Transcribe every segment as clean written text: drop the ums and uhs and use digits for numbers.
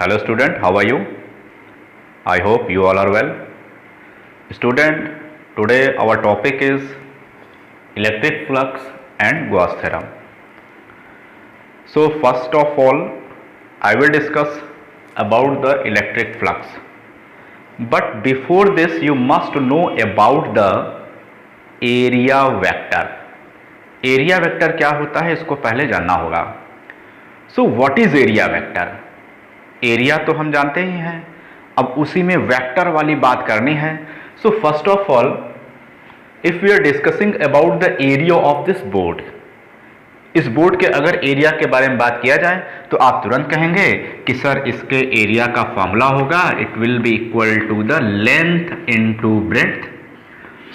Hello student, how are you? I hope you all are well. Student, today our topic is electric flux and Gauss theorem. So first of all, I will discuss about the electric flux. But before this, you must know about the area vector. Area vector क्या होता है इसको पहले जानना होगा. So what is area vector? Area तो हम जानते ही हैं, अब उसी में वेक्टर वाली बात करनी है. So first of all, if we are discussing about the area of this board, इस बोर्ड के अगर एरिया के बारे में बात किया जाए तो आप तुरंत कहेंगे कि सर इसके एरिया का फॉर्मूला होगा, it will be equal to the length into breadth.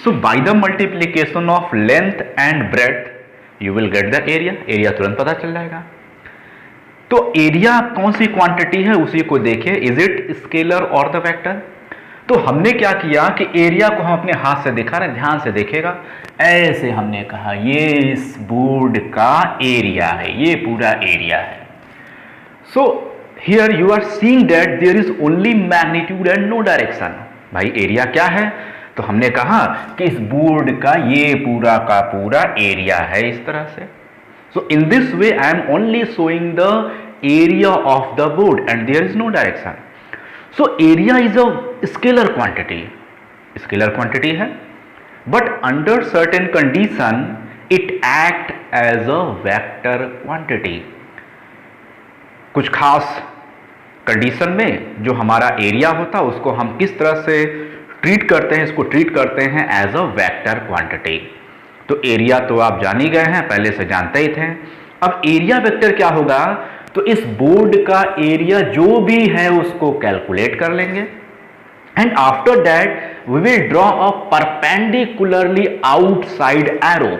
So by the multiplication of length and breadth you will get the area. Area तुरंत पता चल जाएगा. तो एरिया कौन सी क्वांटिटी है उसी को देखिए, इज इट स्केलर और द वेक्टर. तो हमने क्या किया कि एरिया को हम अपने हाथ से दिखा रहे हैं, ध्यान से देखिएगा. ऐसे हमने कहा ये इस बोर्ड का एरिया है, ये पूरा एरिया है. So here you are seeing that there is only magnitude and no direction. भाई एरिया क्या है? तो हमने कहा कि इस बोर्ड का ये पूरा का पूरा एरिया है इस तरह से. So in this way I am only showing the area of the board and there is no direction. So area is a scalar quantity. Scalar quantity है, but under certain condition it act as a vector quantity. कुछ खास condition में जो हमारा area होता है उसको हम किस तरह से ट्रीट करते हैं, इसको ट्रीट करते हैं एज अ वेक्टर क्वांटिटी. तो एरिया तो आप जान ही गए हैं, पहले से जानते ही थे. अब एरिया वेक्टर क्या होगा? तो इस बोर्ड का एरिया जो भी है उसको कैलकुलेट कर लेंगे and after that we will draw a perpendicularly outside arrow.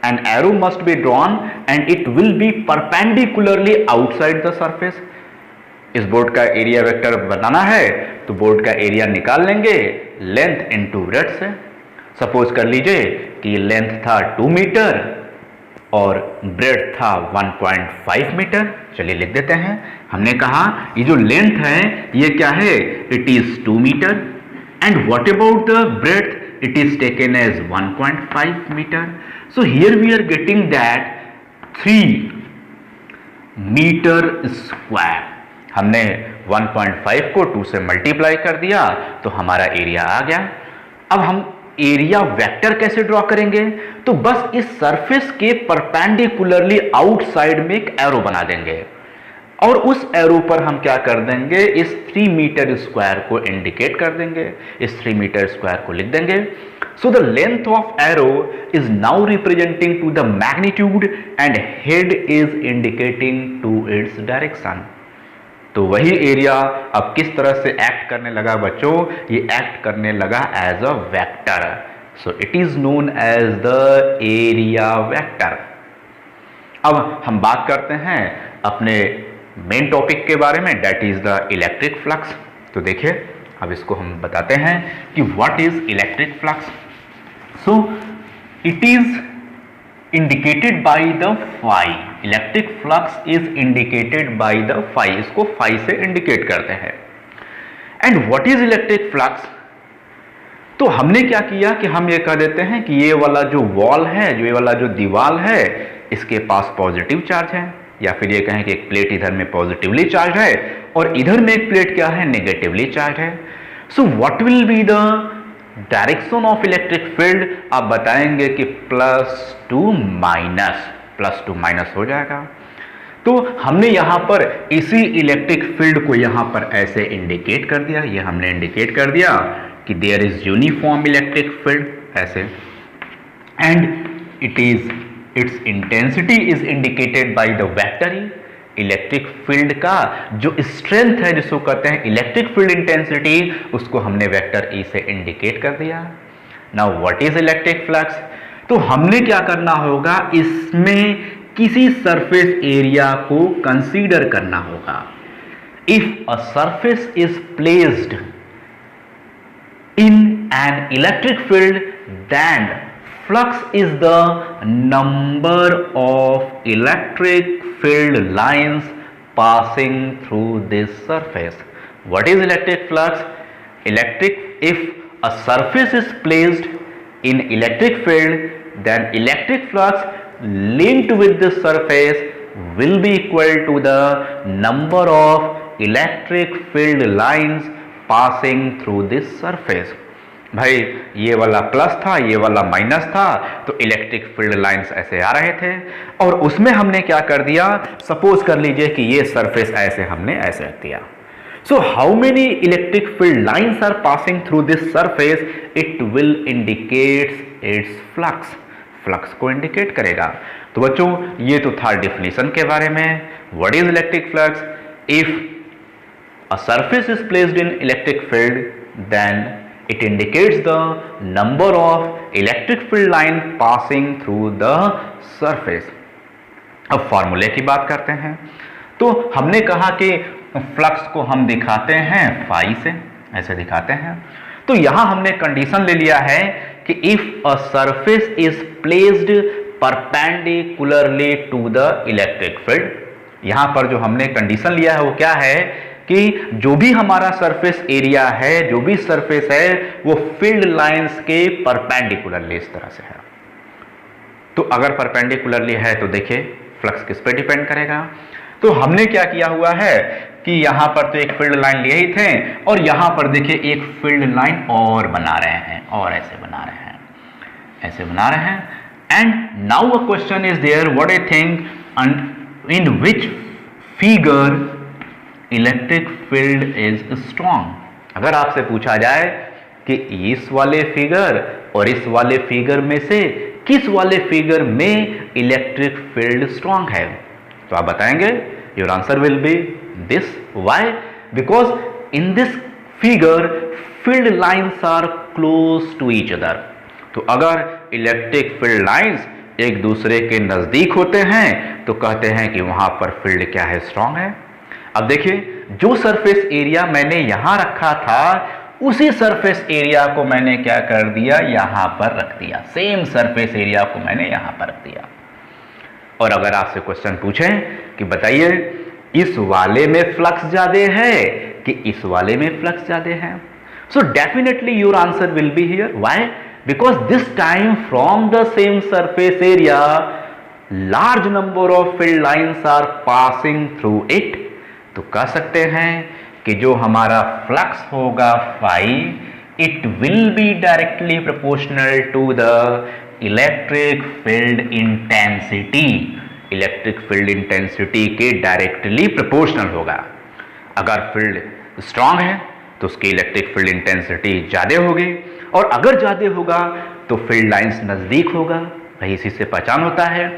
An arrow must be drawn and it will be perpendicularly outside the surface. इस बोर्ड का एरिया वेक्टर बनाना है तो बोर्ड का एरिया निकाल लेंगे लेंथ इनटू ब्रेड्थ से. Suppose कर लीजिए कि लेंथ था 2 मीटर और ब्रेड्थ था 1.5 मीटर. चलिए लिख देते हैं. हमने कहा ये जो लेंथ है ये क्या है? It is 2 metre and what about the breadth? It is taken as 1.5 metre. So here we are getting that 3 metre square. हमने 1.5 को 2 से मल्टीप्लाई कर दिया तो हमारा एरिया आ गया. अब हम एरिया वेक्टर कैसे ड्रॉ करेंगे? तो बस इस सरफेस के परपेंडिकुलरली आउटसाइड में एक एरो बना देंगे और उस एरो पर हम क्या कर देंगे? इस 3 मीटर स्क्वायर को इंडिकेट कर देंगे, इस 3 मीटर स्क्वायर को लिख देंगे. So the length of arrow is now representing to the magnitude and head is indicating to its direction. तो वही एरिया अब किस तरह से एक्ट करने लगा बच्चों? ये एक्ट करने लगा as a vector. So it is known as the area vector. अब हम बात करते हैं अपने मेन टॉपिक के बारे में, that is the electric flux. तो देखिए अब इसको हम बताते हैं कि what is electric flux. So it is indicated by the phi. Electric flux is indicated by the phi. इसको phi से इंडिकेट करते हैं. And what is electric flux? तो हमने क्या किया कि हम ये कह देते हैं कि ये वाला जो वॉल है, जो ये वाला जो दीवार है, इसके पास पॉजिटिव चार्ज है, या फिर ये कहें कि एक प्लेट इधर में पॉजिटिवली चार्ज है और इधर में एक प्लेट क्या है? नेगेटिवली चार्ज है. सो what will be the direction of electric field? आप बताएंगे कि प्लस टू माइनस हो जाएगा. तो हमने यहां पर इसी इलेक्ट्रिक फील्ड को यहां पर ऐसे इंडिकेट कर दिया. ये हमने इंडिकेट कर दिया कि there is uniform electric field ऐसे, and its intensity is indicated by the vector E. Electric field का जो स्ट्रेंथ है जिसको कहते हैं इलेक्ट्रिक फील्ड इंटेंसिटी, उसको हमने वेक्टर ई से इंडिकेट कर दिया. Now what is electric flux? तो हमने क्या करना होगा? इसमें किसी सरफेस एरिया को कंसीडर करना होगा. If a surface is placed in an electric field then flux is the number of electric field lines passing through this surface. What is electric flux? If a surface is placed in electric field, then electric flux linked with this surface will be equal to the number of electric field lines passing through this surface. भाई ये वाला plus था, ये वाला minus था, तो electric field lines ऐसे आ रहे थे और उसमें हमने क्या कर दिया, सपोज कर लीजिए कि ये सरफेस ऐसे हमने ऐसे रख दिया. So how many electric field lines are passing through this surface? It will indicates its flux. Flux को इंडिकेट करेगा. तो बच्चों ये तो था डिफिनेशन के बारे में. What is electric flux? If a surface is placed in electric field, then it indicates the number of electric field line passing through the surface. अब फॉर्मूले की बात करते हैं. तो हमने कहा कि फ्लक्स को हम दिखाते हैं फाई से, ऐसे दिखाते हैं. तो यहां हमने कंडीशन ले लिया है कि if a surface is placed perpendicularly to the electric field. यहां पर जो हमने कंडीशन लिया है वो क्या है कि जो भी हमारा सरफेस एरिया है, जो भी सरफेस है, वो फील्ड लाइंस के परपेंडिकुलरली इस तरह से है. तो अगर परपेंडिकुलरली है तो देखिए फ्लक्स किस पे डिपेंड करेगा. तो हमने क्या किया हुआ है कि यहां पर तो एक फील्ड लाइन लिए ही थे और यहां पर देखिए एक फील्ड लाइन और बना रहे हैं, और ऐसे बना रहे हैं, ऐसे बना रहे हैं. And now a question is there, what I think, in which figure electric field is strong. अगर आपसे पूछा जाए कि इस वाले फिगर और इस वाले फिगर में से किस वाले फिगर में इलेक्ट्रिक फील्ड स्ट्रॉन्ग है, तो आप बताएंगे your answer will be this. Why? Because in this figure field lines are close to each other. तो अगर इलेक्ट्रिक फील्ड लाइंस एक दूसरे के नजदीक होते हैं तो कहते हैं कि वहां पर फील्ड क्या है, स्ट्रॉन्ग है. अब देखिए जो सरफेस एरिया मैंने यहां रखा था उसी सरफेस एरिया को मैंने क्या कर दिया, यहां पर रख दिया. सेम सरफेस एरिया को मैंने यहां पर रख दिया. और अगर आपसे क्वेश्चन पूछें कि बताइए इस वाले में फ्लक्स ज्यादा है कि इस वाले में फ्लक्स ज्यादा है, so definitely your answer will be here. Why? Because this time from the same surface area large number of field lines are passing through it. तो कह सकते हैं कि जो हमारा फ्लक्स होगा phi, it will be directly proportional to the electric field intensity. Electric field intensity के directly proportional होगा. अगर फील्ड स्ट्रांग है तो उसकी इलेक्ट्रिक फील्ड इंटेंसिटी ज्यादा होगी, और अगर ज्यादा होगा तो फील्ड लाइंस नजदीक होगा. भाई इसी से पहचान होता है.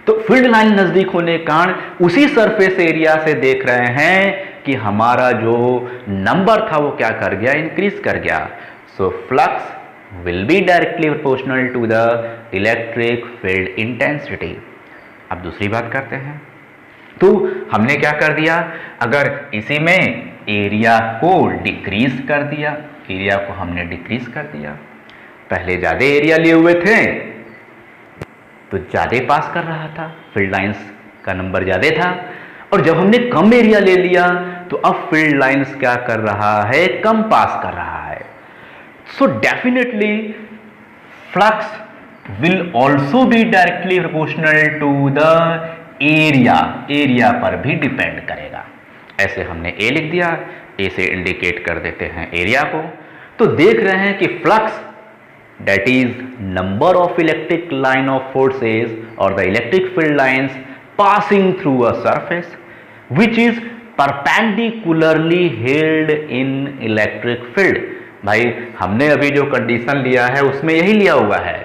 तो फील्ड लाइन नजदीक होने के कारण उसी सरफेस एरिया से देख रहे हैं कि हमारा जो नंबर था वो क्या कर गया, इंक्रीज कर गया. So flux will be directly proportional to the electric field intensity. अब दूसरी बात करते हैं. तो हमने क्या कर दिया, अगर इसी में एरिया को डिक्रीज कर दिया, एरिया को हमने डिक्रीज कर दिया. पहले ज्यादा एरिया लिए हुए थे तो ज्यादा पास कर रहा था, फील्ड लाइंस का नंबर ज्यादा था. और जब हमने कम एरिया ले लिया तो अब फील्ड लाइंस क्या कर रहा है, कम पास कर रहा है. So definitely flux will also be directly proportional to the area. Area पर भी डिपेंड करेगा. ऐसे हमने ए लिख दिया, ए से इंडिकेट कर देते हैं एरिया को. तो देख रहे हैं कि flux that is number of electric line of forces or the electric field lines passing through a surface which is perpendicularly held in electric field. भाई हमने अभी जो कंडीशन लिया है उसमें यही लिया हुआ है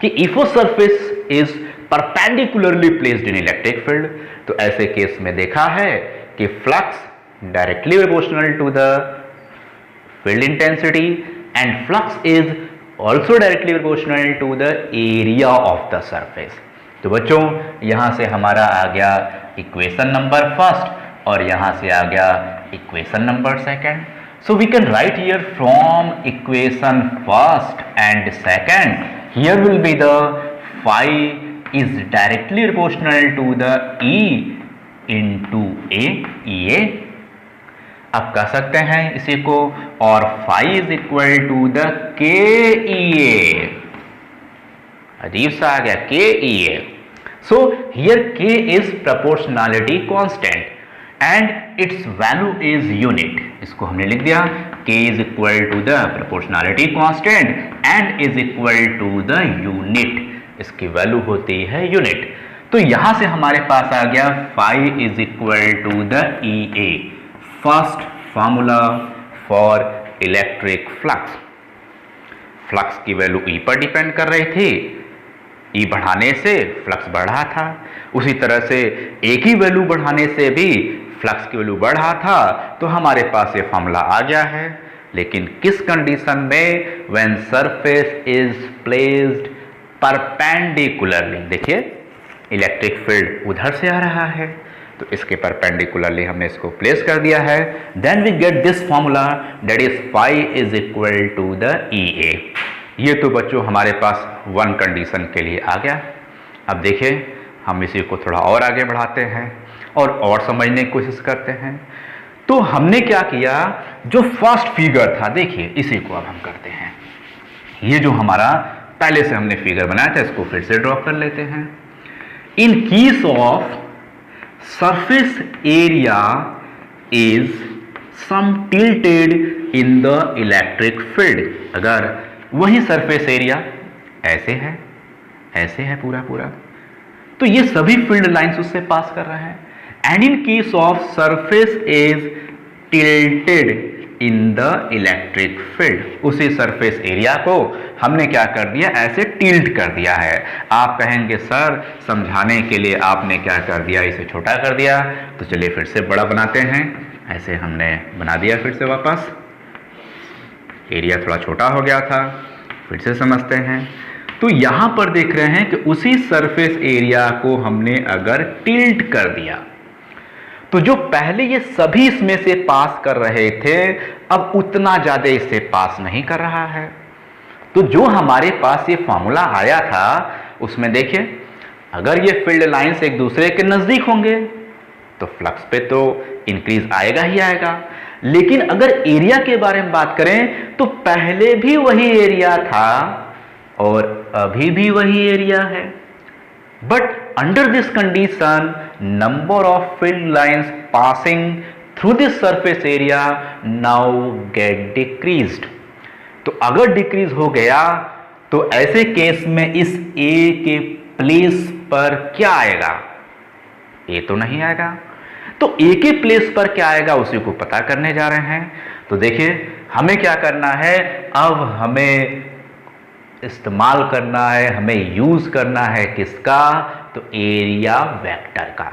कि if a surface is perpendicularly placed in electric field, तो ऐसे केस में देखा है कि flux directly proportional to the field intensity and flux is also directly proportional to the area of the surface. तो बच्चों यहां से हमारा आ गया इक्वेशन नंबर फर्स्ट और यहां से आ गया equation number second. So we can write here from equation first and second, here will be the phi is directly proportional to the E into A E A. अब कह सकते हैं इसी को, और phi is equal to the K E A. अजीब सा आ गया, K E A. So here K is proportionality constant and its value is unit. इसको हमने लिख दिया, k is equal to the proportionality constant and is equal to the unit. इसकी value होती है यूनिट। तो यहां से हमारे पास आ गया phi is equal to the E A, first formula for electric flux. Flux की वैल्यू ई पर डिपेंड कर रही थी, ई बढ़ाने से फ्लक्स बढ़ रहा था, उसी तरह से ए की वैल्यू बढ़ाने से भी फ्लक्स की वैल्यू बढ़ रहा था। तो हमारे पास ये फॉर्मूला आ गया है। लेकिन किस कंडीशन में? When surface is placed perpendicularly. देखिए इलेक्ट्रिक फील्ड उधर से आ रहा है, तो इसके परपेंडिकुलरली हमने इसको प्लेस कर दिया है। Then we get this formula that is phi is equal to the E A. ये तो बच्चों हमारे पास वन कंडीशन के लिए आ गया। अब देखिए हम इसी को थोड़ा और आगे बढ़ाते हैं और समझने की कोशिश करते हैं। तो हमने क्या किया, जो फर्स्ट फिगर था, देखिए इसी को अब हम करते हैं। ये जो हमारा पहले से हमने फिगर बनाया था, इसको फिर से ड्रॉ कर लेते हैं। In case of surface area is some tilted in the electric field. अगर वही सरफेस एरिया ऐसे है पूरा, तो ये सभी फील्ड लाइंस उससे पास कर रहे हैं। And in case of surface is tilted in the electric field, उसी सरफेस एरिया को हमने क्या कर दिया, ऐसे टिल्ट कर दिया है। आप कहेंगे सर समझाने के लिए आपने क्या कर दिया, इसे छोटा कर दिया। तो चलिए फिर से बड़ा बनाते हैं। ऐसे हमने बना दिया, फिर से वापस एरिया थोड़ा छोटा हो गया था, फिर से समझते हैं। तो यहां पर देख रहे हैं कि उसी सरफेस एरिया को हमने अगर टिल्ट कर दिया, तो जो पहले ये सभी इसमें से पास कर रहे थे, अब उतना ज्यादा इससे पास नहीं कर रहा है। तो जो हमारे पास ये फॉर्मूला आया था, उसमें देखिए अगर ये फील्ड लाइंस एक दूसरे के नजदीक होंगे तो फ्लक्स पे तो इंक्रीज आएगा ही आएगा। लेकिन अगर एरिया के बारे में बात करें तो पहले भी वही एरिया था और अभी भी वही एरिया है। But under this condition number of field lines passing through this surface area now get decreased. तो अगर डिक्रीज हो गया तो ऐसे केस में इस ए के प्लेस पर क्या आएगा, ए तो नहीं आएगा। तो ए के प्लेस पर क्या आएगा उसी को पता करने जा रहे हैं। तो देखिए हमें क्या करना है, अब हमें इस्तेमाल करना है, हमें यूज करना है किसका, तो एरिया वेक्टर का।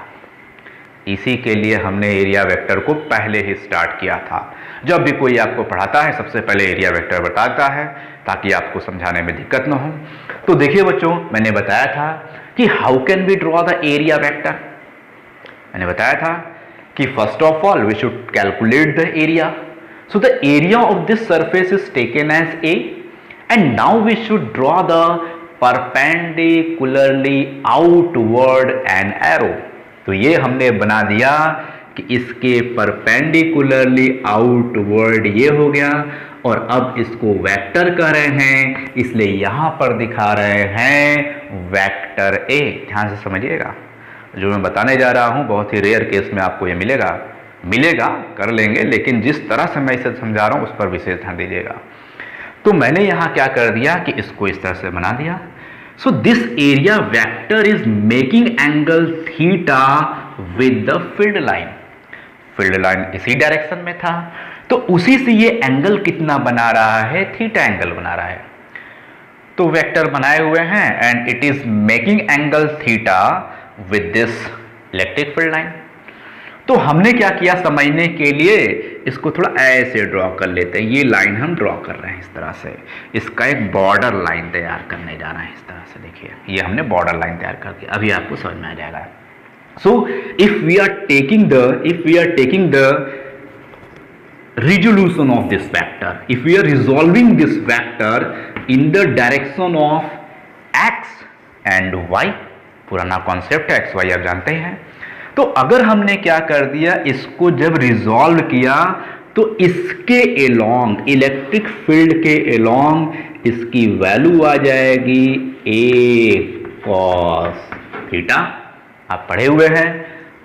इसी के लिए हमने एरिया वेक्टर को पहले ही स्टार्ट किया था। जब भी कोई आपको पढ़ाता है सबसे पहले एरिया वेक्टर बताता है ताकि आपको समझाने में दिक्कत न हो। तो देखिए बच्चों, मैंने बताया था कि how can we draw the area vector. मैंने बताया था कि first of all we should calculate the area. So the area of this surface is taken as A and now we should draw the perpendicularly outward an arrow. तो ये हमने बना दिया कि इसके परपेंडिकुलरली आउटवर्ड ये हो गया, और अब इसको वेक्टर कह रहे हैं, इसलिए यहां पर दिखा रहे हैं वेक्टर ए। ध्यान से समझिएगा, जो मैं बताने जा रहा हूं बहुत ही रेयर केस में आपको ये मिलेगा कर लेंगे, लेकिन जिस तरह से मैं इसे समझा रहा हूं उस पर विशेष ध्यान दीजिएगा। तो मैंने यहां क्या कर दिया कि इसको इस तरह से बना दिया। So this area vector is making angle theta with the field line. Field line इसी डायरेक्शन में था, तो उसी से ये एंगल कितना बना रहा है, थीटा एंगल बना रहा है। तो वेक्टर बनाए हुए हैं and it is making angle theta with this electric field line. तो हमने क्या किया, समझने के लिए इसको थोड़ा ऐसे ड्रॉ कर लेते हैं। ये लाइन हम ड्रॉ कर रहे हैं इस तरह से, इसका एक बॉर्डर लाइन तैयार करने जा रहे हैं इस तरह से। देखिए ये हमने बॉर्डर लाइन तैयार कर दिया, अभी आपको समझ में आ जाएगा। So if we are taking the resolution of this vector, if we are resolving this vector in the direction of x and y, पुराना कॉन्सेप्ट है x y आप जानते हैं, तो अगर हमने क्या कर दिया, इसको जब रिजॉल्व किया तो इसके एलोंग, इलेक्ट्रिक फील्ड के एलोंग इसकी वैल्यू आ जाएगी ए कॉस थीटा। आप पढ़े हुए हैं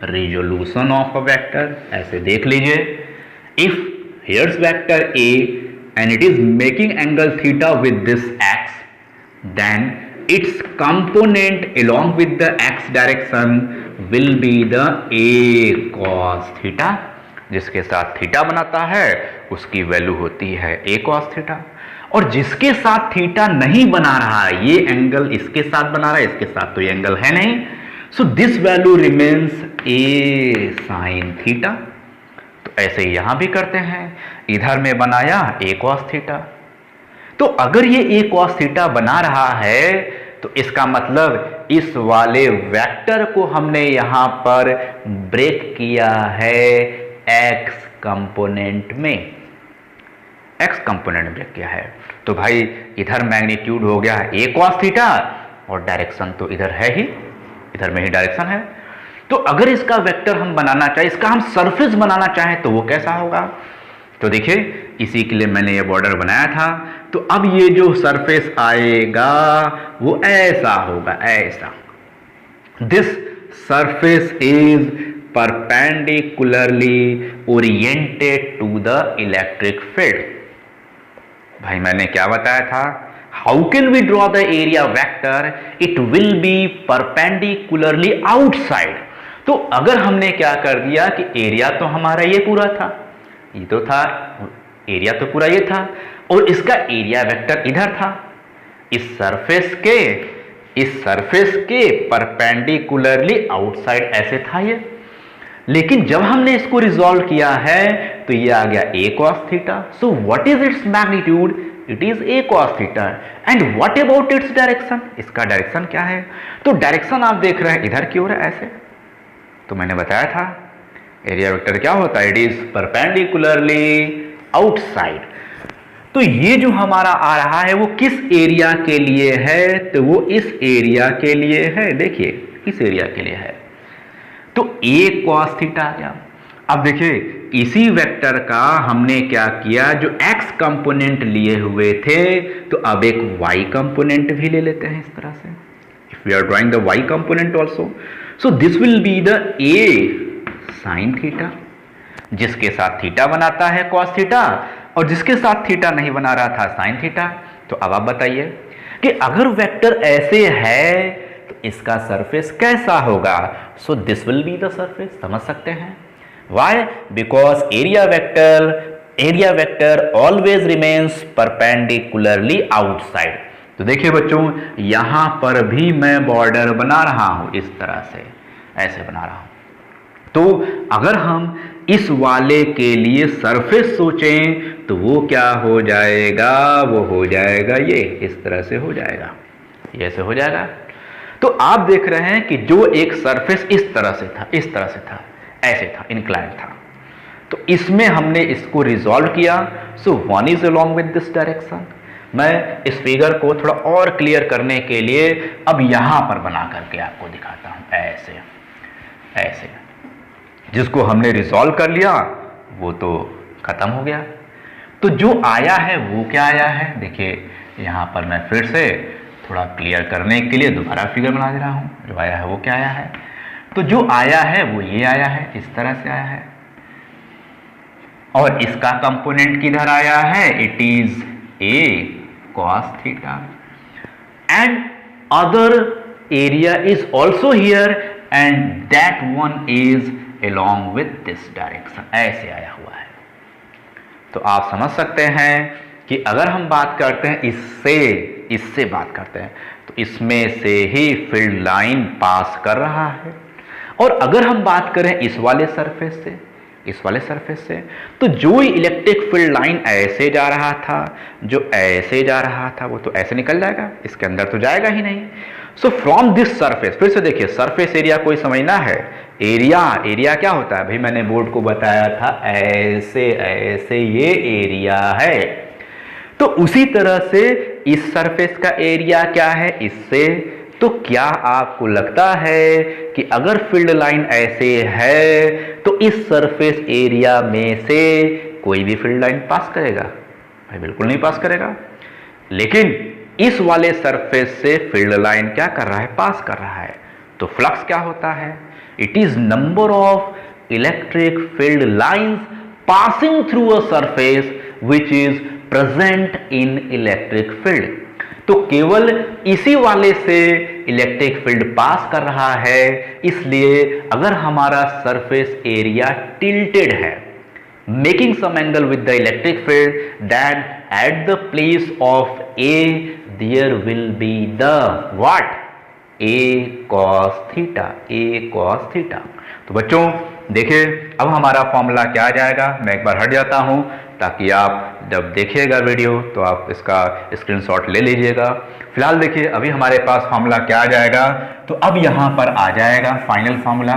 रिजोल्यूशन ऑफ अ वेक्टर, ऐसे देख लीजिए। If here's vector A and it is making angle theta with this X, then its component along with the x direction will be the a cos theta। जिसके साथ theta बनाता है उसकी value होती है a cos थीटा, और जिसके साथ थीटा नहीं बना रहा है, ये एंगल इसके साथ बना रहा है, इसके साथ तो ये एंगल है नहीं, so this value remains a sin theta. तो ऐसे यहां भी करते हैं, इधर में बनाया a cos थीटा। तो अगर ये a cos थीटा बना रहा है तो इसका मतलब इस वाले वेक्टर को हमने यहां पर ब्रेक किया है x कंपोनेंट में, x कंपोनेंट ब्रेक किया है। तो भाई इधर मैग्नीट्यूड हो गया a cos थीटा और डायरेक्शन तो इधर है ही, इधर में ही डायरेक्शन है। तो अगर इसका वेक्टर हम बनाना चाहें, इसका हम सरफेस बनाना चाहें तो वो कैसा होगा? तो देखिए इसी के लिए मैंने ये बॉर्डर बनाया था। तो अब ये जो सरफेस आएगा वो ऐसा होगा, ऐसा। This surface is perpendicularly oriented to the electric field. भाई मैंने क्या बताया था, how can we draw the area vector, it will be perpendicularly outside. तो अगर हमने क्या कर दिया कि एरिया तो हमारा ये पूरा था, ये तो था, एरिया तो पूरा ये था, और इसका एरिया वेक्टर इधर था, इस सरफेस के परपेंडिकुलरली आउटसाइड ऐसे था ये। लेकिन जब हमने इसको रिजॉल्व किया है तो ये आ गया a cos theta. So what is its magnitude? It is a cos theta. And what about its direction? इसका डायरेक्शन क्या है? तो डायरेक्शन आप देख रहे हैं इधर की ओर है, ऐसे। तो मैंने बताया था एरिया वेक्टर क्या होता है, इट इज परपेंडिकुलरली आउटसाइड। तो ये जो हमारा आ रहा है वो किस एरिया के लिए है? तो वो इस एरिया के लिए है, देखिए इस एरिया के लिए है। तो a cos थीटा आ गया। अब देखिए इसी वेक्टर का हमने क्या किया, जो x कंपोनेंट लिए हुए थे तो अब एक y कंपोनेंट भी ले लेते हैं इस तरह से। If we are drawing the y component also, so this will be the a sin theta, जिसके साथ थीटा बनाता है cos थीटा, और जिसके साथ थीटा नहीं बना रहा था sin थीटा। तो अब आप बताइए कि अगर वेक्टर ऐसे है तो इसका सरफेस कैसा होगा? So this will be the surface. समझ सकते हैं why? Because area vector always remains perpendicularly outside. तो देखिए बच्चों यहां पर भी मैं बॉर्डर बना रहा हूं, इस तरह से ऐसे बना रहा हूं। तो अगर हम इस वाले के लिए सरफेस सोचें तो वो क्या हो जाएगा? वो हो जाएगा ये, इस तरह से हो जाएगा, ये ऐसे हो जाएगा। तो आप देख रहे हैं कि जो एक सरफेस इस तरह से था, इस तरह से था, ऐसे था, इंक्लाइन था, तो इसमें हमने इसको रिजॉल्व किया। So one is along with this direction. मैं इस फिगर को थोड़ा और क्लियर करने के लिए अब यहां पर बना करके आपको दिखाता हूं, ऐसे ऐसे। जिसको हमने रिजॉल्व कर लिया वो तो खत्म हो गया। तो जो आया है वो क्या आया है? देखिए यहां पर मैं फिर से थोड़ा क्लियर करने के लिए दोबारा फिगर बना दे रहा हूं। जो आया है वो क्या आया है? तो जो आया है वो ये आया है, इस तरह से आया है, और इसका कंपोनेंट किधर आया है? It is a cos theta, and other area is also here and that one is along with this direction। ऐसे आया हुआ है। तो आप समझ सकते हैं कि अगर हम बात करते हैं इससे बात करते हैं तो इसमें से ही फील्ड लाइन पास कर रहा है, और अगर हम बात करें इस वाले सरफेस से तो जो इलेक्ट्रिक फील्ड लाइन ऐसे जा रहा था, जो ऐसे जा रहा था, वो तो ऐसे निकल जाएगा, इसके अंदर तो जाएगा ही नहीं। सो फ्रॉम दिस सरफेस, फिर से देखिए सरफेस एरिया कोई समझना है, एरिया क्या होता है? भाई मैंने बोर्ड को बताया था ऐसे ऐसे ये एरिया है। तो उसी तरह से इस सरफेस का एरिया क्या है? इससे तो क्या आपको लगता है कि अगर फील्ड लाइन ऐसे है तो इस सरफेस एरिया में से कोई भी फील्ड लाइन पास करेगा? भाई बिल्कुल नहीं पास करेगा। लेकिन इस वाले सरफेस से फील्ड लाइन क्या कर रहा है? पास कर रहा है। तो फ्लक्स क्या होता है? It is number of electric field lines passing through a surface which is present in electric field. तो केवल इसी वाले से इलेक्ट्रिक फील्ड पास कर रहा है, इसलिए अगर हमारा सरफेस एरिया टिल्टेड है, making some angle with the electric field, then at the place of A there will be the what? A cos theta, A cos theta. तो बच्चों देखिए, अब हमारा फॉर्मूला क्या आ जाएगा? मैं एक बार हट जाता हूं ताकि आप जब देखिएगा वीडियो तो आप इसका स्क्रीनशॉट ले लीजिएगा। फिलहाल देखिए, अभी हमारे पास फॉर्मूला क्या आ जाएगा? तो अब यहां पर आ जाएगा फाइनल फॉर्मूला,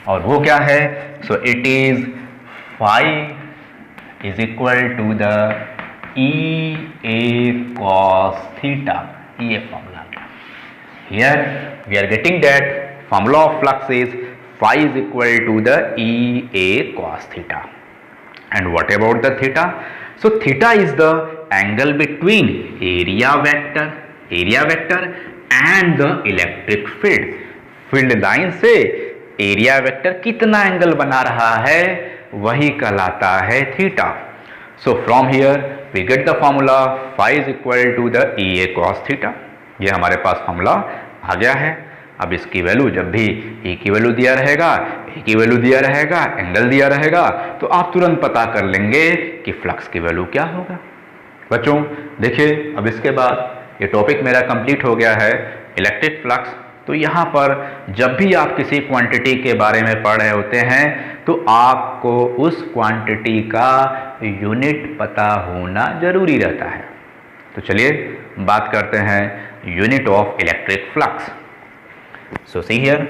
और वो क्या है? So it is phi is equal to the E A cos theta. ये formula here we are getting that formula of flux is phi is equal to the E A cos theta. And what about the theta? So theta is the angle between area vector and the electric field. Field line से area vector कितना angle बना रहा है वही कहलाता है theta. So from here we get the formula phi is equal to the E A cos theta. ये हमारे पास फॉर्मूला आ गया है। अब इसकी वैल्यू जब भी ए की वैल्यू दिया रहेगा, ए की वैल्यू दिया रहेगा, एंगल दिया रहेगा, तो आप तुरंत पता कर लेंगे कि फ्लक्स की वैल्यू क्या होगा। बच्चों देखिए, अब इसके बाद ये टॉपिक मेरा कंप्लीट हो गया है इलेक्ट्रिक फ्लक्स। तो यहाँ पर जब भी आप किसी क्वांटिटी के बारे में पढ़ रहे होते हैं तो आपको उस क्वांटिटी का यूनिट पता होना जरूरी रहता है। तो चलिए बात करते हैं unit of electric flux. So see here,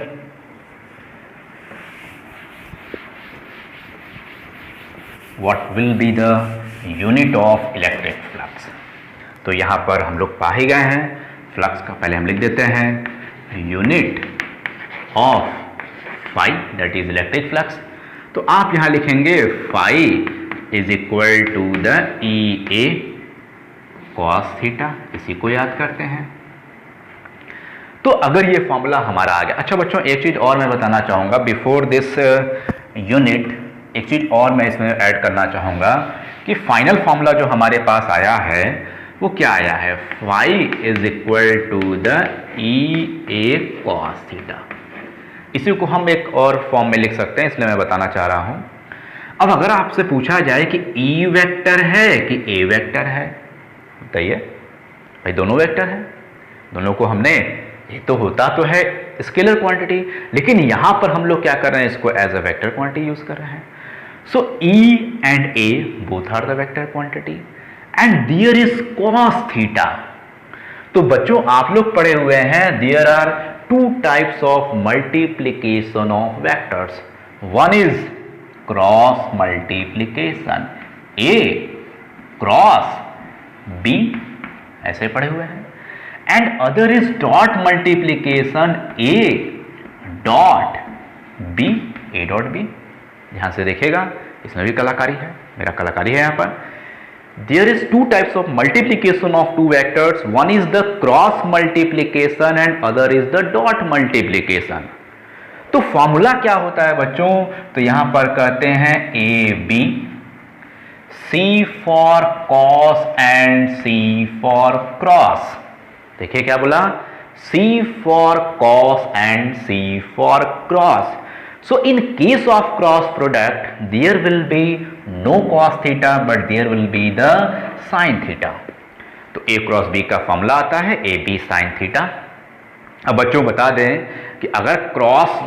what will be the unit of electric flux. तो यहां पर हम लोग पा ही गए हैं फ्लक्स का। पहले हम लिख देते हैं unit of phi, that is electric flux. तो आप यहां लिखेंगे phi is equal to the E A cos theta. इसी को याद करते हैं। तो अगर ये फॉर्मूला हमारा आ गया। अच्छा बच्चों, एक चीज और मैं बताना चाहूंगा बिफोर दिस यूनिट, एक चीज और मैं इसमें ऐड करना चाहूंगा कि फाइनल फॉर्मूला जो हमारे पास आया है वो क्या आया है? Phi is equal to the E A cos theta. इसी को हम एक और फॉर्म में लिख सकते हैं, इसलिए मैं बताना चाह रहा हूं। अब अगर आपसे पूछा जाए कि ई वेक्टर है कि ए वेक्टर है, बताइए भाई। दोनों वेक्टर है, दोनों को हमने, ये तो होता तो है स्केलर क्वांटिटी, लेकिन यहां पर हम लोग क्या कर रहे हैं? इसको as a vector quantity use कर रहे हैं। So E and A both are the vector quantity and there is cos theta. तो बच्चों आप लोग पढ़े हुए हैं there are two types of multiplication of vectors. One is cross multiplication, A cross B, ऐसे पढ़े हुए हैं। And other is dot multiplication, A dot B, A dot B. ध्यान से देखिएगा, इसमें भी कलाकारी है, मेरा कलाकारी है यहां पर। There is two types of multiplication of two vectors, one is the cross multiplication and other is the dot multiplication. तो फॉर्मूला क्या होता है बच्चों? तो यहां पर कहते हैं A B, C for cos and C for cross। देखिए क्या बोला? C for cos and C for cross। So in case of cross product, there will be no cos theta, but there will be the sin theta। तो A cross B का formula आता है A B sine theta. अब बच्चों बता दें कि अगर क्रॉस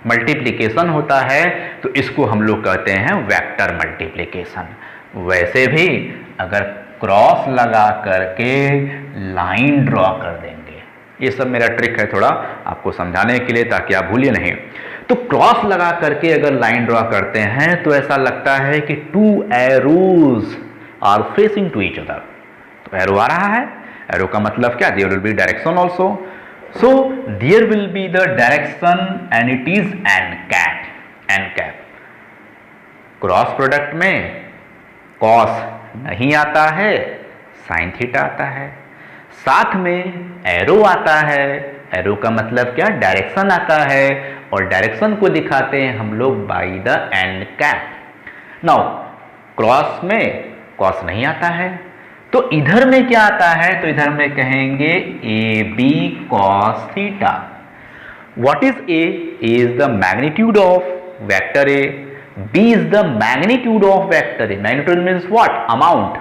मल्टीप्लीकेशन होता है तो इसको हम लोग कहते हैं वेक्टर मल्टीप्लीकेशन। वैसे भी अगर क्रॉस लगा करके लाइन ड्रॉ कर देंगे, ये सब मेरा ट्रिक है थोड़ा आपको समझाने के लिए ताकि आप भूलिए नहीं। तो क्रॉस लगा करके अगर लाइन ड्रॉ करते हैं तो ऐसा लगता है कि two arrows are facing to each other. तो एरो आ रहा है, एरो का मतलब क्या? There will be direction also. So there will be the direction and it is n cap. Cross product में कॉस नहीं आता है, साइन थीटा आता है, साथ में एरो आता है, एरो का मतलब क्या, डायरेक्शन आता है, और डायरेक्शन को दिखाते हैं हम लोग by the N cap. Now cross में कॉस नहीं आता है, तो इधर में क्या आता है, तो इधर में कहेंगे A B cos theta. What is A is the magnitude of vector A, B is the magnitude of vector A. Magnitude means what, amount,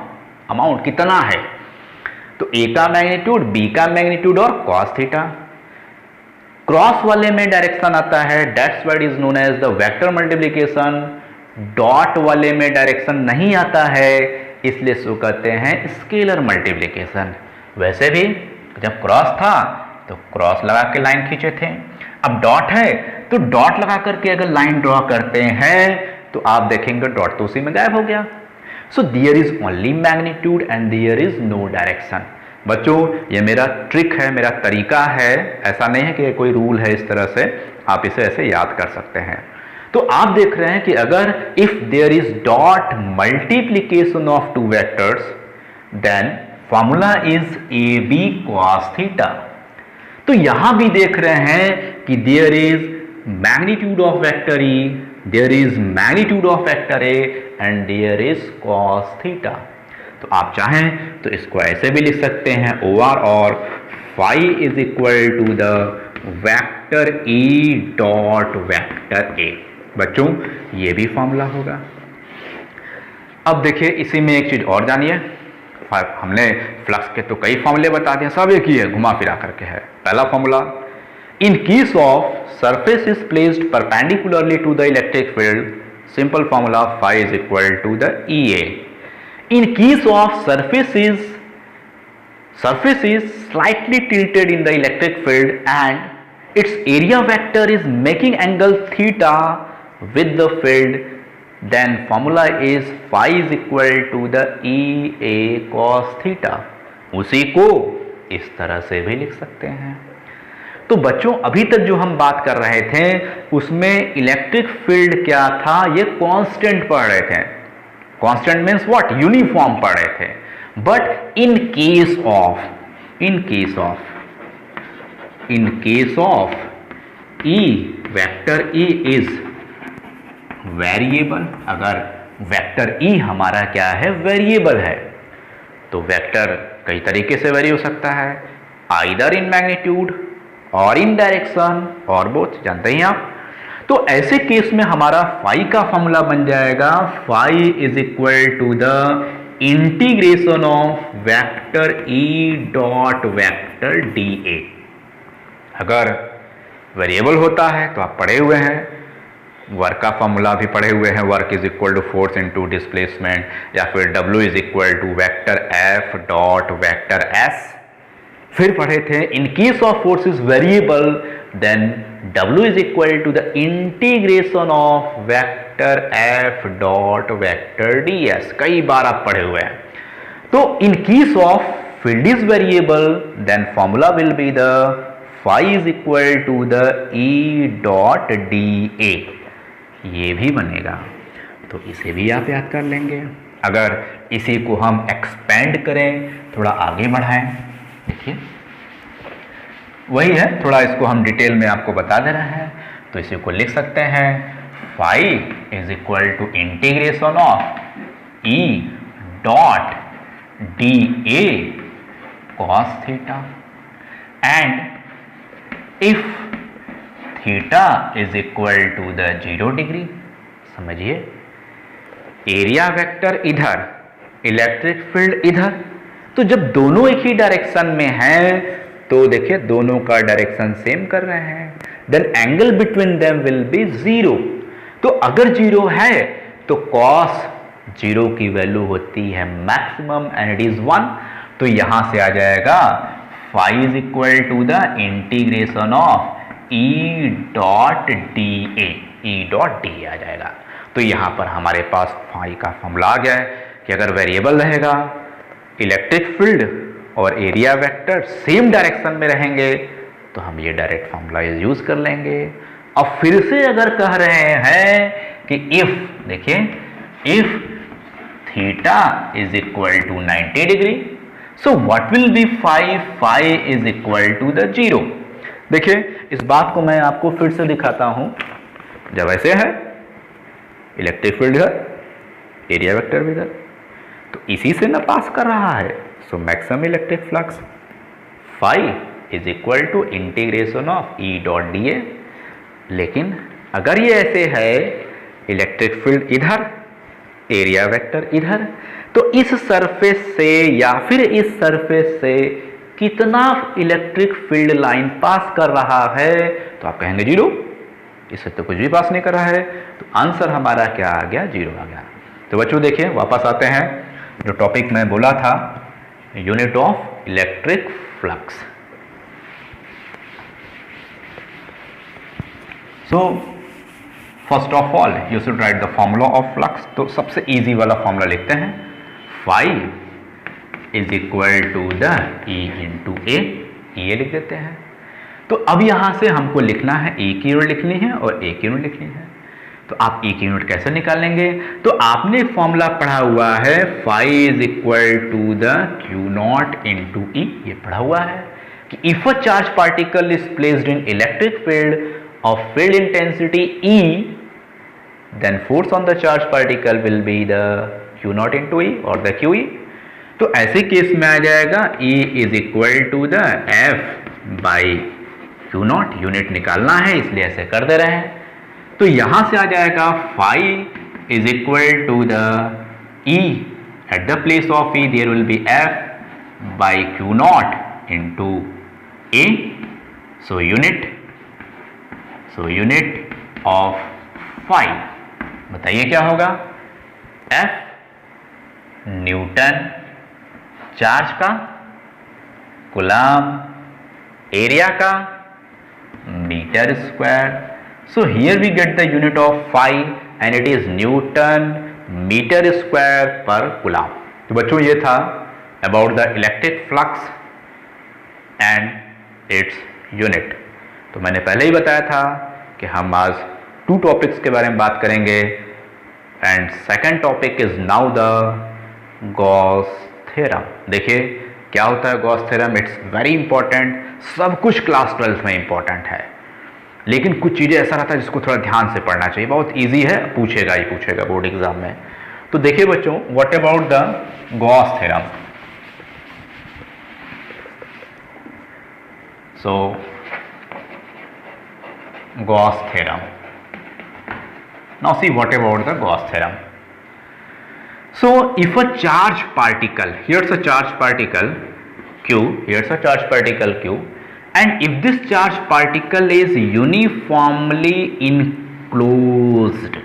amount कितना है, तो ए का मैग्नीट्यूड, बी का मैग्नीट्यूड और कॉस थीटा। क्रॉस वाले में direction आता है, that's what is known as the vector multiplication. Dot वाले में डायरेक्शन नहीं आता है, इसलिए इसको कहते हैं स्केलर मल्टीप्लिकेशन। वैसे भी जब क्रॉस था तो क्रॉस लगा के लाइन खींचे थे, अब डॉट है तो डॉट लगा करके अगर लाइन ड्रॉ करते हैं तो आप देखेंगे डॉट तो उसी में गायब हो गया। So there is only magnitude and there is no direction. बच्चों ये मेरा ट्रिक है, मेरा तरीका है, ऐसा नहीं है कि कोई रूल है इस तरह से, आप इसे ऐसे याद कर सकते हैं। तो आप देख रहे हैं कि अगर if there is dot multiplication of two vectors then formula is A B cos theta. तो यहां भी देख रहे हैं कि there is magnitude of vector E, there is magnitude of vector A and there is cos theta. तो आप चाहें तो इसको ऐसे भी लिख सकते हैं OR और phi is equal to the vector E dot vector A. बच्चों ये भी फॉर्मूला होगा। अब देखिए इसी में एक चीज और जानिए, हमने फ्लक्स के तो कई फॉर्मूले बता दिए, सब एक ही है, घुमा फिरा करके है। पहला formula, in case of surface is placed perpendicularly to the electric field, simple formula phi is equal to the E A. In case of surface is slightly tilted in the electric field and its area vector is making angle theta with the field, then formula is phi is equal to the E A cos theta। उसी को इस तरह से भी लिख सकते हैं। तो बच्चों अभी तक जो हम बात कर रहे थे उसमें इलेक्ट्रिक फील्ड क्या था, ये कांस्टेंट पढ़ रहे थे। कांस्टेंट मीन्स व्हाट, यूनिफॉर्म पढ़ रहे थे। But in case of E, vector E is variable, अगर वेक्टर ई हमारा क्या है, वेरिएबल है, तो वेक्टर कई तरीके से वेरी हो सकता है, आइदर इन मैग्नीट्यूड और इन डायरेक्शन और बोथ, जानते हैं आप। तो ऐसे केस में हमारा फाई का फॉर्मूला बन जाएगा phi is equal to the integration of vector E dot vector D A. अगर वेरिएबल होता है तो आप पढ़े हुए हैं, वर्क का फॉर्मूला भी पढ़े हुए हैं, work is equal to force into displacement, या फिर W is equal to vector F dot vector S। फिर पढ़े थे in case of force is variable then W is equal to the integration of vector F dot vector ds। कई बार आप पढ़े हुए हैं। तो in case of field is variable then formula will be the phi is equal to the E dot dA। ये भी बनेगा, तो इसे भी आप याद कर लेंगे। अगर इसी को हम एक्सपेंड करें, थोड़ा आगे बढ़ाएं, देखिए वही है, थोड़ा इसको हम डिटेल में आपको बता दे रहे हैं। तो इसी को लिख सकते हैं phi is equal to integration of E dot D A cos theta and if theta is equal to the 0 degree. समझिए, एरिया वेक्टर इधर, इलेक्ट्रिक फील्ड इधर, तो जब दोनों एक ही डायरेक्शन में हैं तो देखिए दोनों का डायरेक्शन सेम कर रहे हैं, then angle between them will be 0। तो अगर 0 है तो cos 0 की वैल्यू होती है मैक्सिमम एंड इट इज 1। तो यहां से आ जाएगा phi is equal to the integration of E dot D A, E dot D आ जाएगा। तो यहां पर हमारे पास फाई का फॉर्मूला आ गया है कि अगर वेरिएबल रहेगा, इलेक्ट्रिक फील्ड और एरिया वेक्टर सेम डायरेक्शन में रहेंगे तो हम ये डायरेक्ट फॉर्मूला यूज कर लेंगे। अब फिर से अगर कह रहे हैं कि इफ, देखिए if theta is equal to 90 degree, so what will be phi is equal to the 0। देखिए इस बात को मैं आपको फिर से दिखाता हूं। जब ऐसे है इलेक्ट्रिक फील्ड इधर, एरिया वेक्टर भी इधर, तो इसी से ना पास कर रहा है, so maximum electric flux phi is equal to integration of E dot D A. लेकिन अगर ये ऐसे है इलेक्ट्रिक फील्ड इधर, एरिया वेक्टर इधर, तो इस सरफेस से या फिर इस सरफेस से कितना इलेक्ट्रिक फील्ड लाइन पास कर रहा है, तो आप कहेंगे 0, इससे तो कुछ भी पास नहीं कर रहा है, तो आंसर हमारा क्या आ गया, 0 आ गया। तो बच्चों देखिए वापस आते हैं, जो टॉपिक मैं बोला था, unit of electric flux. So first of all you should write the formula of flux. तो सबसे इजी वाला फॉर्मूला लिखते हैं, phi is equal to the E into A, ये लिख देते हैं। तो अब यहां से हमको लिखना है ई की यूनिट लिखनी है और ए की यूनिट लिखनी है। तो आप ई की यूनिट कैसे निकालेंगे, तो आपने एक फॉर्मूला पढ़ा हुआ है, phi is equal to the q naught into E, ये पढ़ा हुआ है कि if a charge particle is placed in electric field of field intensity E, then force on the charge particle will be the Q naught into E or the QE। तो ऐसे case में आ जाएगा E is equal to the F by Q naught, unit निकालना है इसलिए ऐसे कर दे रहे हैं। तो यहां से आ जाएगा phi is equal to the E, at the place of E there will be F by Q naught into A, so unit of phi, बताइए क्या होगा, F न्यूटन चार्ज का, कूलम एरिया का, metre square. So here we get the unit of phi and it is newton metre square per coulomb. तो बच्चों ये था about the electric flux and its unit. तो मैंने पहले ही बताया था कि हम आज 2 टॉपिक्स के बारे में बात करेंगे, and second topic is now the Gauss theorem. देखिए क्या होता है Gauss theorem, it's very important, सब कुछ क्लास 12 में इंपॉर्टेंट है, लेकिन कुछ चीज़ें ऐसा रहता है जिसको थोड़ा ध्यान से पढ़ना चाहिए, बहुत ईजी है, पूछेगा ही पूछेगा बोर्ड एग्जाम में। तो देखिए बच्चों, what about the Gauss theorem. So Gauss theorem. Now see what about the Gauss theorem. So if a charge particle, here's a charge particle Q, here's a charge particle Q, and if this charge particle is uniformly enclosed,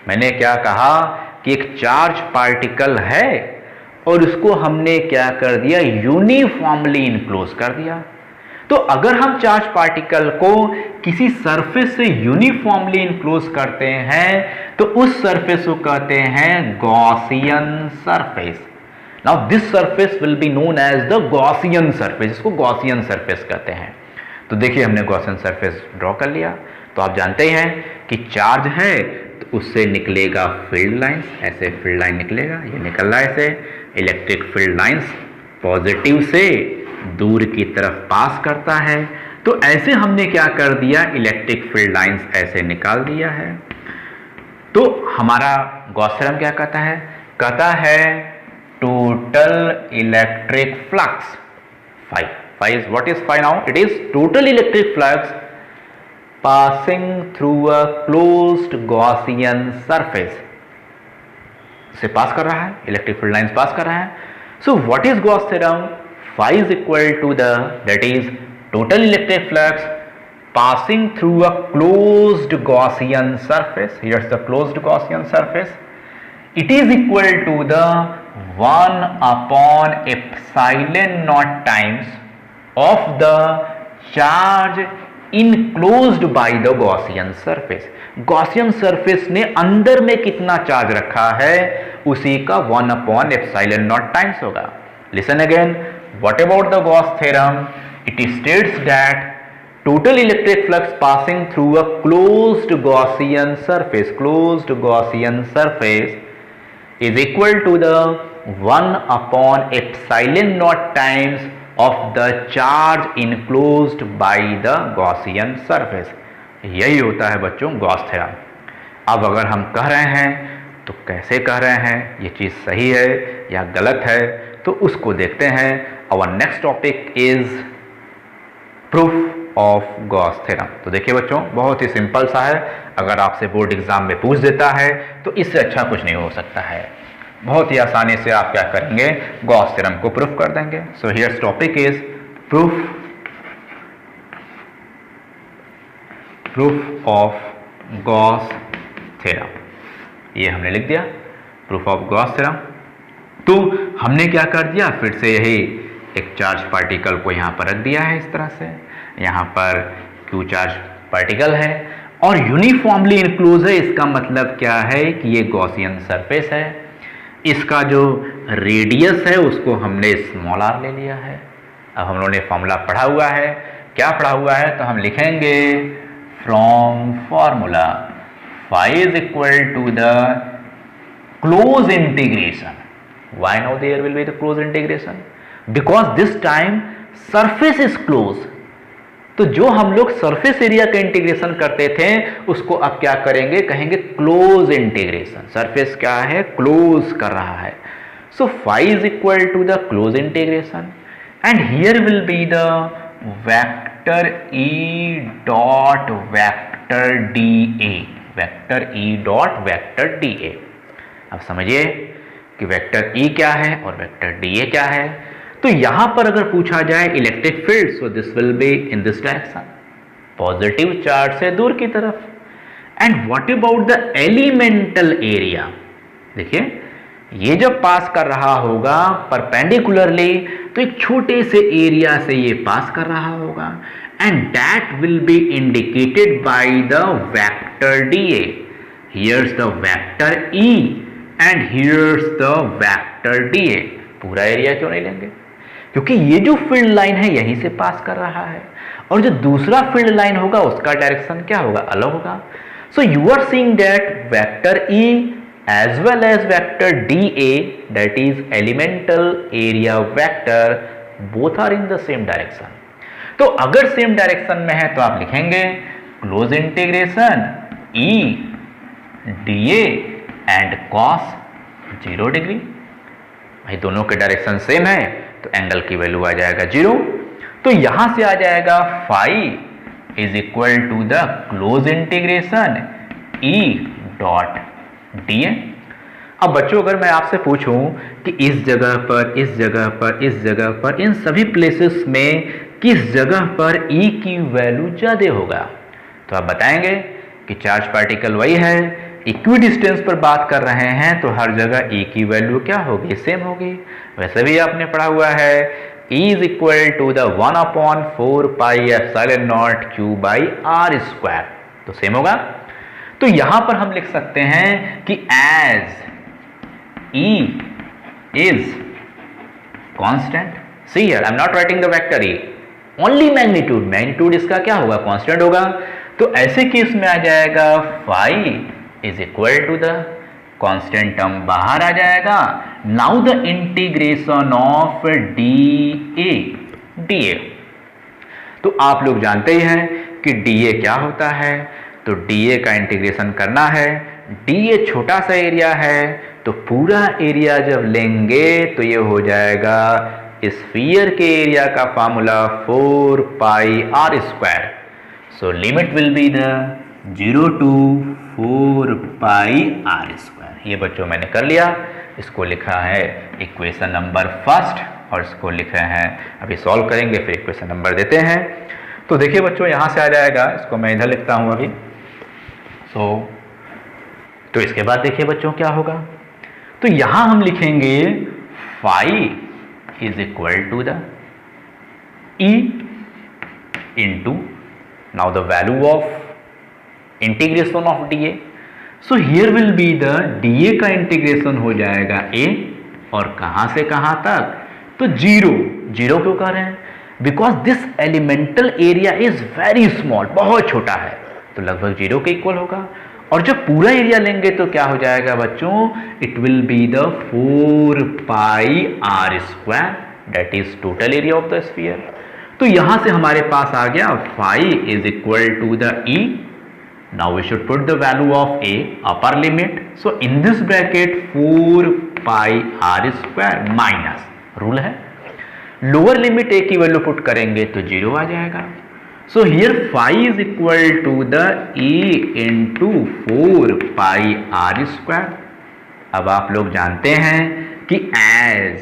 मैंने क्या कहा कि एक charge particle है और उसको हमने क्या कर दिया, यूनिफॉर्मली इनक्लोज कर दिया। तो अगर हम चार्ज पार्टिकल को किसी सरफेस से यूनिफॉर्मली इनक्लोज करते हैं तो उस सरफेस को कहते हैं Gaussian surface. Now this surface will be known as the Gaussian surface, इसको गॉसियन सरफेस कहते हैं। तो देखिए हमने गॉसियन सरफेस ड्रॉ कर लिया। तो आप जानते हैं कि चार्ज है तो उससे निकलेगा फील्ड लाइंस, ऐसे फील्ड लाइन निकलेगा, ये निकल रहा है ऐसे, इलेक्ट्रिक फील्ड लाइंस पॉजिटिव से दूर की तरफ पास करता है। तो ऐसे हमने क्या कर दिया, इलेक्ट्रिक फील्ड लाइंस ऐसे निकाल दिया है। तो हमारा गॉस थ्योरम क्या कहता है total electric flux phi is what is phi now, it is total electric flux passing through a closed Gaussian surface, से पास कर रहा है, इलेक्ट्रिक फील्ड लाइंस पास कर रहा है। So what is Gauss theorem, phi is equal to the, that is total electric flux passing through a closed Gaussian surface, here's the closed Gaussian surface, it is equal to the 1 upon epsilon naught times of the charge enclosed by the Gaussian surface। Gaussian surface ने अंदर में कितना charge रखा है उसी का 1 upon epsilon naught times होगा। Listen again, what about the Gauss theorem? It states that total electric flux passing through a closed Gaussian surface is equal to the 1 upon epsilon naught times of the charge enclosed by the Gaussian surface। यही होता है बच्चों Gauss theorem. अब अगर हम कह रहे हैं तो कैसे कह रहे हैं, ये चीज़ सही है या गलत है, तो उसको देखते हैं। Our next topic is proof of Gauss theorem. तो देखिए बच्चों, बहुत ही सिंपल सा है, अगर आपसे बोर्ड एग्जाम में पूछ देता है तो इससे अच्छा कुछ नहीं हो सकता है। बहुत ही आसानी से आप क्या करेंगे, गॉस थ्योरम को प्रूफ कर देंगे। So here's topic is proof of Gauss theorem. ये हमने लिख दिया प्रूफ ऑफ गॉस थ्योरम। तो हमने क्या कर दिया, फिर से यही एक चार्ज पार्टिकल को यहाँ पर रख दिया है इस तरह से। यहाँ पर क्यू चार्ज पार्टिकल है और यूनिफॉर्मली इनक्लोज है। इसका मतलब क्या है कि ये गॉसियन सरफेस है। इसका जो रेडियस है उसको हमने स्मॉल आर ले लिया है। अब हम लोगों ने फॉर्मूला पढ़ा हुआ है, क्या पढ़ा हुआ है, तो हम लिखेंगे from formula phi is equal to the close integration. Why now there will be the close integration? Because this time surface is close. तो जो हम लोग सरफेस एरिया का इंटीग्रेशन करते थे उसको अब क्या करेंगे, कहेंगे क्लोज इंटीग्रेशन। सरफेस क्या है, क्लोज कर रहा है। सो phi is equal to the close integration and here will be the vector E dot vector dA, vector E dot vector dA। अब समझिए कि वेक्टर E क्या है और वेक्टर dA क्या है। तो यहां पर अगर पूछा जाए electric field, so this will be in this direction, positive charge से दूर की तरफ। And what about the elemental area, देखिए ये जब पास कर रहा होगा परपेंडिकुलरली तो एक छोटे से एरिया से ये पास कर रहा होगा and that will be indicated by the vector dA. Here's the vector E and here's the vector dA। पूरा एरिया क्यों नहीं लेंगे, क्योंकि ये जो फील्ड लाइन है यहीं से पास कर रहा है और जो दूसरा फील्ड लाइन होगा उसका डायरेक्शन क्या होगा, अलग होगा। So you are seeing that vector E as well as vector dA, that is elemental area vector, both are in the same direction। तो अगर सेम डायरेक्शन में है तो आप लिखेंगे close integration E dA and cos 0 degree. भाई दोनों के डायरेक्शन सेम है तो एंगल की वैल्यू आ जाएगा 0। तो यहां से आ जाएगा phi is equal to the close integration E dot dA। अब बच्चों अगर मैं आपसे पूछूं कि इस जगह पर, इस जगह पर, इस जगह पर, इन सभी प्लेसेस में किस जगह पर E की वैल्यू ज्यादा होगा, तो आप बताएंगे कि चार्ज पार्टिकल वही है, इक्वी डिस्टेंस पर बात कर रहे हैं तो हर जगह E की वैल्यू क्या होगी, सेम होगी। वैसे भी आपने पढ़ा हुआ है E is equal to the 1 upon 4 pi epsilon naught Q by R square, तो सेम होगा। तो यहां पर हम लिख सकते हैं कि as E is constant, see here I am not writing the vector E, only magnitude, magnitude इसका क्या होगा, कांस्टेंट होगा। तो ऐसे केस में आ जाएगा phi is equal to the constant term बाहर आ जाएगा। Now the integration of dA, तो आप लोग जानते ही हैं कि dA क्या होता है। तो dA का इंटीग्रेशन करना है, dA छोटा सा एरिया है तो पूरा एरिया जब लेंगे तो ये हो जाएगा स्फीयर के एरिया का formula 4 pi R square. So limit will be the 0 to 4 pi R square. ये बच्चों मैंने कर लिया, इसको लिखा है इक्वेशन नंबर फर्स्ट और इसको लिख रहे हैं, अभी सॉल्व करेंगे फिर इक्वेशन नंबर देते हैं। तो देखिए बच्चों यहाँ से आ जाएगा, इसको मैं इधर लिखता हूँ अभी। तो इसके बाद देखिए बच्चों क्या होगा, तो यहां हम लिखेंगे phi is equal to the E into now the value of integration of dA। So here will be the dA का इंटीग्रेशन हो जाएगा A और कहां से कहां तक, तो 0 क्यों कर रहे हैं, because this elemental area is very small, बहुत छोटा है, तो लगभग 0 के इक्वल होगा। और जब पूरा एरिया लेंगे तो क्या हो जाएगा बच्चों, it will be the 4 pi R square, that is total area of the sphere. तो यहां से हमारे पास आ गया phi is equal to the E. Now we should put the value of A, upper limit, so in this bracket 4 pi R square minus, rule है, lower limit A की value put करेंगे तो 0 आ जाएगा। So here phi is equal to the A into 4 pi R square. अब आप लोग जानते हैं कि as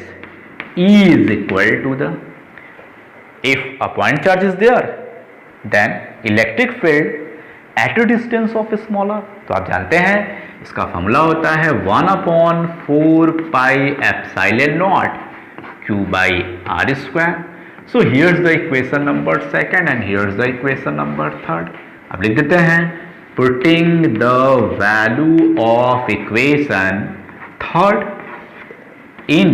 E is equal to the, if a point charge is there then electric field at a distance of smaller, तो आप जानते हैं इसका फॉर्मूला होता है 1/4 pi epsilon naught q by r square. So here's the equation number 2 and here's the equation number 3. अब लिख देते हैं, putting the value of equation 3 in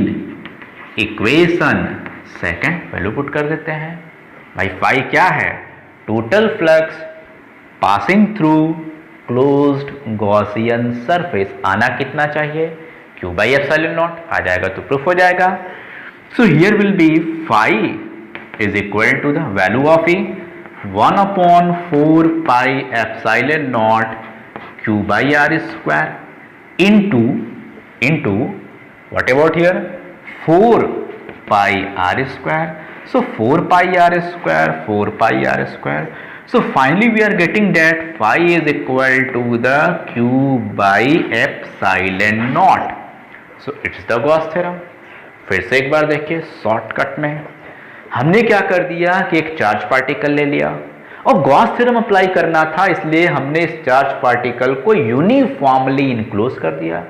equation 2, value put कर देते हैं। भाई फाई क्या है, total flux passing through closed Gaussian surface, आना कितना चाहिए, q by epsilon naught, आ जाएगा तो प्रूफ हो जाएगा। So here will be phi is equal to the value of E 1/4 pi epsilon naught q by r square into what about here 4 pi r square. So 4 pi r square, 4 pi r square. So finally we are getting that phi is equal to the q by epsilon naught. So it's the Gauss theorem. फिर से एक बार देखिए, shortcut में हमने क्या कर दिया कि एक चार्ज पार्टिकल ले लिया और गॉस थ्योरम अप्लाई करना था, इसलिए हमने इस चार्ज पार्टिकल को यूनिफॉर्मली इनक्लोज कर दिया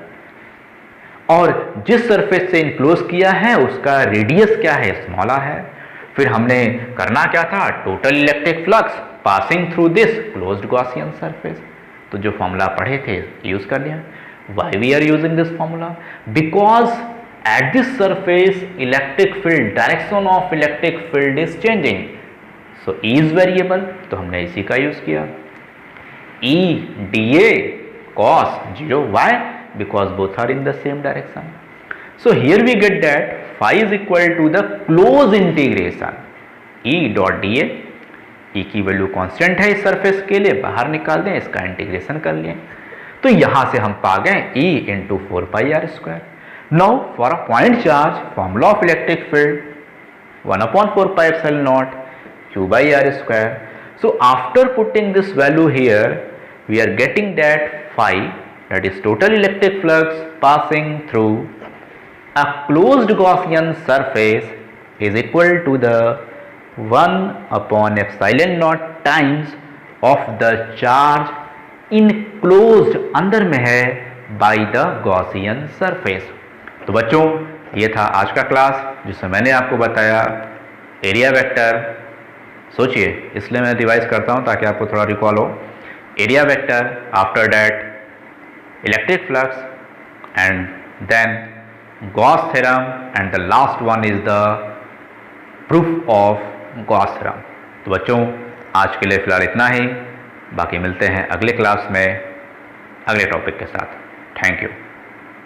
और जिस सरफेस से इनक्लोज किया है उसका रेडियस क्या है, स्मॉल है। फिर हमने करना क्या था, total electric flux passing through this closed Gaussian surface, तो जो फॉर्मूला पढ़े थे यूज कर लिया। Why we are using this formula, because at this surface electric field, direction of electric field is changing, so E is variable, तो हमने इसी का यूज किया। E dA cos 0, why, because both are in the same direction. So here we get that phi is equal to the close integration E dot dA, E की value constant है इस surface के लिए, बाहर निकाल दें, इसका इंटीग्रेशन कर लें, तो यहां से हम पा गए E into 4 pi R square. Now for a point charge, formula of electric field 1/4 pi epsilon naught q by r square. So after putting this value here, we are getting that phi, that is total electric flux passing through a closed Gaussian surface, is equal to the 1/epsilon naught times of the charge enclosed, अंदर में है, by the Gaussian surface. तो बच्चों ये था आज का class जिसमें मैंने आपको बताया एरिया वेक्टर। सोचिए, इसलिए मैं रिवाइज करता हूँ ताकि आपको थोड़ा रिकॉल हो। Area vector, after that electric flux and then Gauss theorem and the last one is the proof of Gauss theorem. तो बच्चों आज के लिए फिलहाल इतना ही, बाकी मिलते हैं अगले क्लास में अगले टॉपिक के साथ। Thank you.